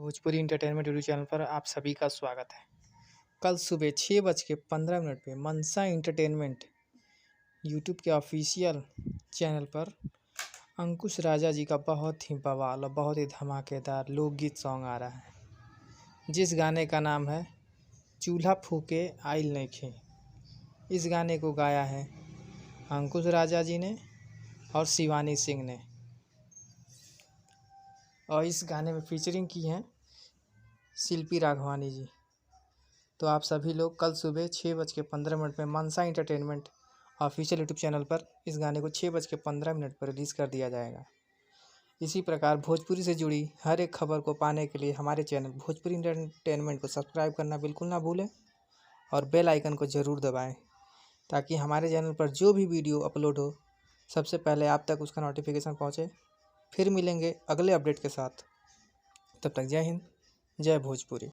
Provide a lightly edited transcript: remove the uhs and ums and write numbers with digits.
Bhojpuri entertainment YouTube channel पर आप सभी का स्वागत है। कल सुबह 6:15 पे मनसा इंटरटेनमेंट यूट्यूब के ऑफिशियल चैनल पर अंकुश राजा जी का बहुत ही बवाल और बहुत ही धमाकेदार लोकगीत सॉन्ग आ रहा है, जिस गाने का नाम है चूल्हा फूके आइल नइखे। इस गाने को गाया है अंकुश राजा जी ने और शिवानी सिंह ने, और इस गाने में फीचरिंग की है शिल्पी राघवानी जी। तो आप सभी लोग कल सुबह 6:15 पे मनसा इंटरटेनमेंट ऑफिशियल यूट्यूब चैनल पर इस गाने को 6:15 पर रिलीज़ कर दिया जाएगा। इसी प्रकार भोजपुरी से जुड़ी हर एक खबर को पाने के लिए हमारे चैनल भोजपुरी इंटरटेनमेंट को सब्सक्राइब करना बिल्कुल ना भूलें और बेल आइकन को ज़रूर दबाएं, ताकि हमारे चैनल पर जो भी वीडियो अपलोड हो सबसे पहले आप तक उसका नोटिफिकेशन पहुँचे। फिर मिलेंगे अगले अपडेट के साथ। तब तक जय हिंद, जय भोजपुरी।